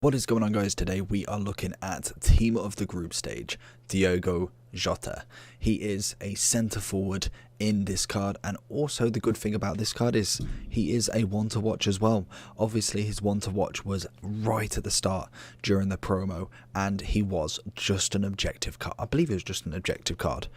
What is going on, guys? Today we are looking at team of the group stage, Totgs Jota. He is a centre forward in this card, and also the good thing about this card is he is a one to watch as well. Obviously his one to watch was right at the start during the promo, and he was just an objective card. I believe it was just an objective card.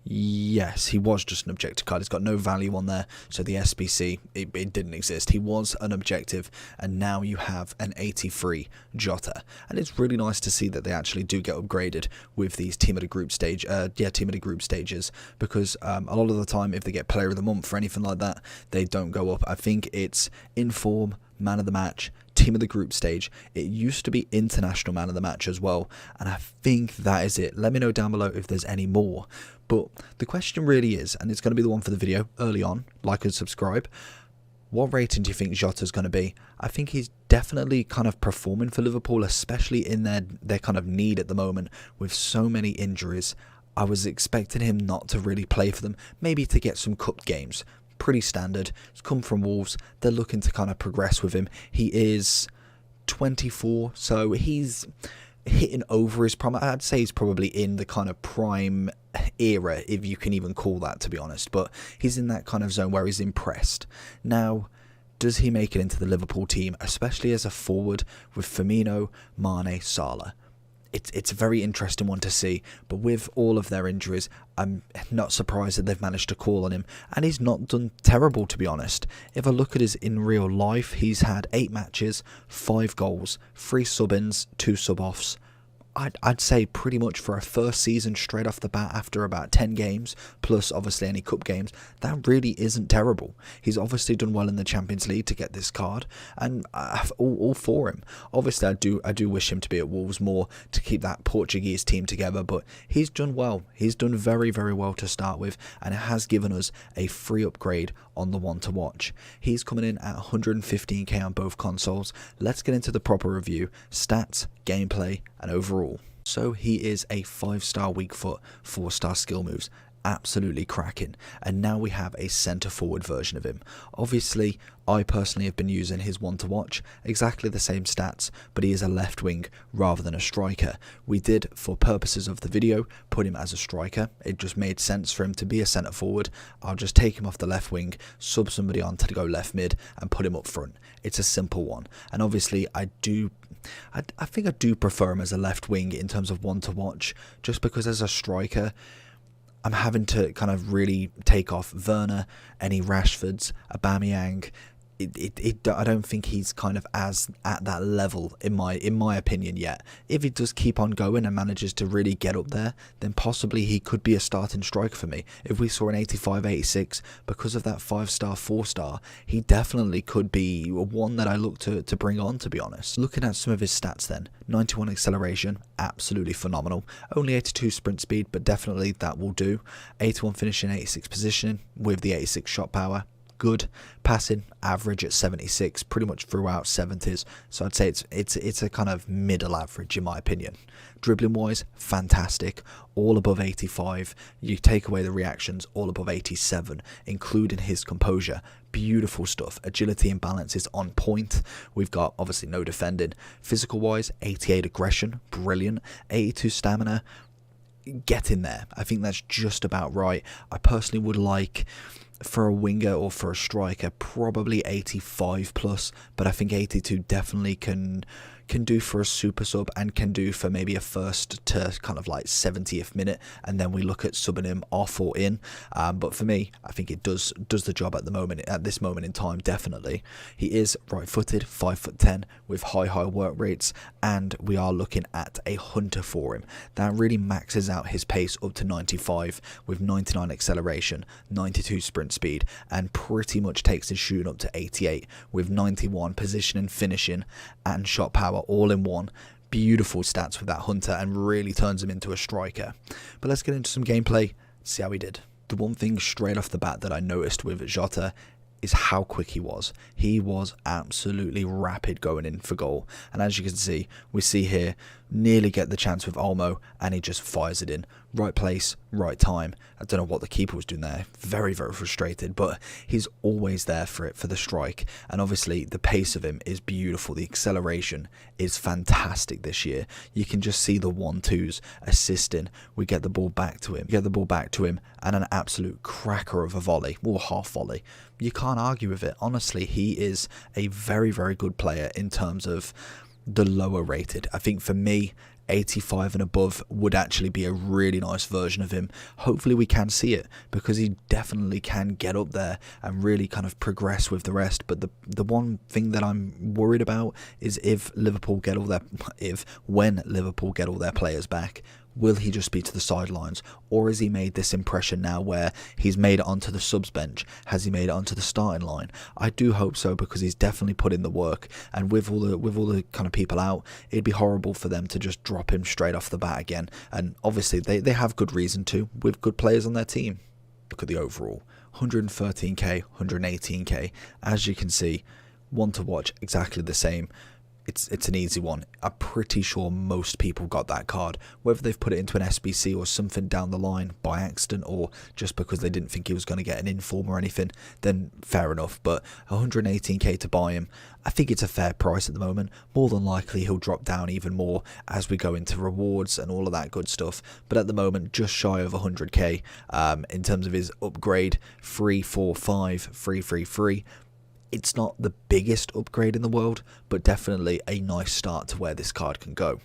Yes, he was just an objective card. It's got no value on there, so the SBC, it didn't exist. He was an objective, and now you have an 83 Jota. And it's really nice to see that they actually do get upgraded with these team of the group stage, team of the group stages, because a lot of the time, if they get player of the month or anything like that, they don't go up. I think it's inform, man of the match, team of the group stage. It used to be international man of the match as well, and I think that is it. Let me know down below if there's any more. But the question really is, and it's going to be the one for the video early on, like and subscribe, what rating do you think Jota's going to be? I think he's definitely kind of performing for Liverpool, especially in their kind of need at the moment with so many injuries. I was expecting him not to really play for them, maybe to get some cup games. Pretty standard. He's come from Wolves. They're looking to kind of progress with him. He is 24, so he's hitting over his prime. I'd say he's probably in the kind of prime era, if you can even call that, to be honest, but he's in that kind of zone where he's impressed. Now, does he make it into the Liverpool team, especially as a forward with Firmino, Mane, Salah? It's a very interesting one to see, but with all of their injuries, I'm not surprised that they've managed to call on him, and he's not done terrible, to be honest. If I look at his in real life, he's had 8 matches, 5 goals, 3 sub-ins, 2 sub-offs. I'd say pretty much for a first season straight off the bat after about 10 games, plus obviously any cup games, that really isn't terrible. He's obviously done well in the Champions League to get this card, and all for him. Obviously I do wish him to be at Wolves more to keep that Portuguese team together, but he's done well. He's done very, very well to start with, and it has given us a free upgrade on the one to watch. He's coming in at 115k on both consoles. Let's get into the proper review, stats, gameplay, and overall. So he is a 5-star weak foot, 4-star skill moves. Absolutely cracking. And now we have a centre forward version of him. Obviously, I personally have been using his one to watch, exactly the same stats, but he is a left wing rather than a striker. We did, for purposes of the video, put him as a striker. It just made sense for him to be a centre forward. I'll just take him off the left wing, sub somebody on to go left mid, and put him up front. It's a simple one. And obviously, I think I do prefer him as a left wing in terms of one to watch, just because as a striker, I'm having to kind of really take off Werner, any Rashfords, Aubameyang. I don't think he's kind of as at that level in my opinion yet. If he does keep on going and manages to really get up there, then possibly he could be a starting striker for me. If we saw an 85, 86, because of that 5-star, 4-star, he definitely could be one that I look to bring on, to be honest. Looking at some of his stats then, 91 acceleration, absolutely phenomenal. Only 82 sprint speed, but definitely that will do. 81 finishing, 86 positioning with the 86 shot power. Good. Passing average at 76, pretty much throughout 70s, so I'd say it's a kind of middle average in my opinion. Dribbling wise, fantastic, all above 85. You take away the reactions, all above 87, including his composure. Beautiful stuff. Agility and balance is on point. We've got obviously no defending. Physical wise, 88 aggression, brilliant. 82 stamina, get in there. I think that's just about right. I personally would like, for a winger or for a striker, probably 85 plus, but I think 82 definitely can do for a super sub, and can do for maybe a first to kind of like 70th minute, and then we look at subbing him off or in. But for me, I think it does the job at this moment in time. Definitely, he is right-footed, 5'10", with high work rates, and we are looking at a hunter for him. That really maxes out his pace up to 95 with 99 acceleration, 92 sprint speed, and pretty much takes his shooting up to 88 with 91 positioning, finishing, and shot power all in one. Beautiful stats with that hunter, and really turns him into a striker. But let's get into some gameplay, see how he did. The one thing straight off the bat that I noticed with Jota is how quick he was. He was absolutely rapid going in for goal, and as you can see, we see here, nearly get the chance with Olmo, and he just fires it in. right place, right time. I don't know what the keeper was doing there. Very, very frustrated, but he's always there for it, for the strike. And obviously the pace of him is beautiful. The acceleration is fantastic this year. You can just see the 1-2s assisting. We get the ball back to him, and an absolute cracker of a volley, or half volley. You can't argue with it. Honestly, he is a very, very good player in terms of the lower rated. I think for me, 85 and above would actually be a really nice version of him. Hopefully we can see it, because he definitely can get up there and really kind of progress with the rest. But the one thing that I'm worried about is when Liverpool get all their players back, will he just be to the sidelines, or has he made this impression now where he's made it onto the subs bench? Has he made it onto the starting line? I do hope so, because he's definitely put in the work, and with all the kind of people out, it'd be horrible for them to just drop him straight off the bat again. And obviously they have good reason to, with good players on their team. Look at the overall, 113k, 118k. As you can see, one to watch, exactly the same. It's an easy one. I'm pretty sure most people got that card, whether they've put it into an SBC or something down the line by accident, or just because they didn't think he was going to get an inform or anything, then fair enough. But 118k to buy him, I think it's a fair price at the moment. More than likely he'll drop down even more as we go into rewards and all of that good stuff, but at the moment just shy of 100k in terms of his upgrade. 3, 4, 5, 3, 3, 3. It's not the biggest upgrade in the world, but definitely a nice start to where this card can go.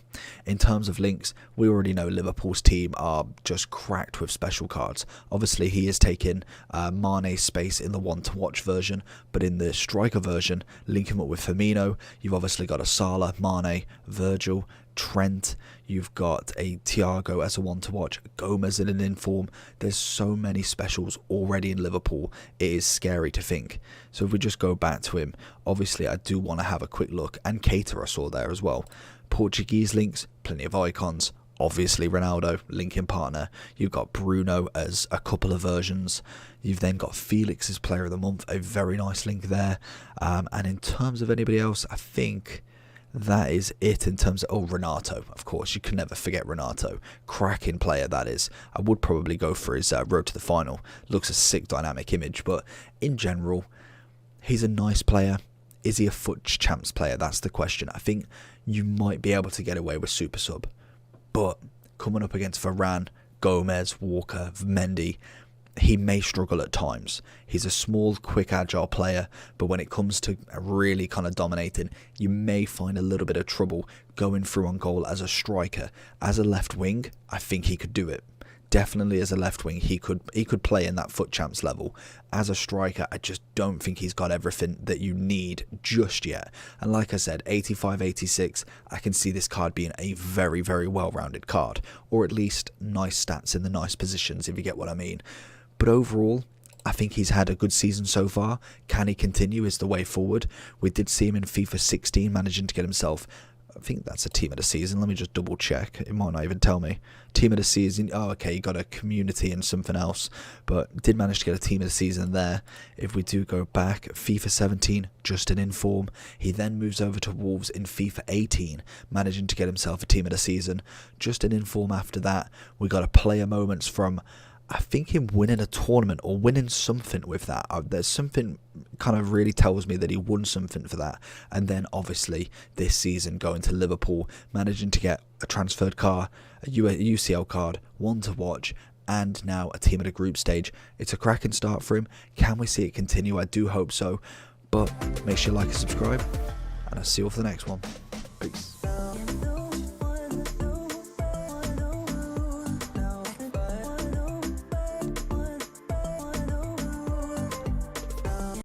In terms of links, we already know Liverpool's team are just cracked with special cards. Obviously, he is taking Mane's space in the one to watch version, but in the striker version, link him up with Firmino. You've obviously got a Salah, Mane, Virgil, Trent, you've got a Thiago as a one to watch, Gomez in an inform. There's so many specials already in Liverpool, it is scary to think. So if we just go back to him, obviously I do want to have a quick look, and Keita I saw there as well. Portuguese links, plenty of icons. Obviously Ronaldo, linking partner. You've got Bruno as a couple of versions. You've then got Felix as player of the month, a very nice link there. And in terms of anybody else, I think that is it in terms of, oh, Renato, of course, you can never forget Renato. Cracking player, that is. I would probably go for his road to the final. Looks a sick dynamic image, but in general, he's a nice player. Is he a FUT Champs player? That's the question. I think you might be able to get away with Super Sub, but coming up against Varane, Gomez, Walker, Mendy, he may struggle at times. He's a small, quick, agile player, but when it comes to really kind of dominating, you may find a little bit of trouble going through on goal as a striker. As a left wing, I think he could do it. Definitely as a left wing, he could play in that FUT Champs level. As a striker, I just don't think he's got everything that you need just yet. And like I said, 85, 86, I can see this card being a very, very well-rounded card, or at least nice stats in the nice positions, if you get what I mean. But overall, I think he's had a good season so far. Can he continue is the way forward. We did see him in FIFA 16 managing to get himself, I think that's a team of the season. Let me just double check. It might not even tell me. Team of the season. Oh, okay, he got a community and something else, but did manage to get a team of the season there. If we do go back, FIFA 17, just an inform. He then moves over to Wolves in FIFA 18, managing to get himself a team of the season. Just an inform after that. We got a player moments from, I think, him winning a tournament or winning something with that. There's something kind of really tells me that he won something for that. And then obviously this season going to Liverpool, managing to get a transferred car, a UCL card, one to watch, and now a team at a group stage. It's a cracking start for him. Can we see it continue? I do hope so. But make sure you like and subscribe, and I'll see you all for the next one. Peace.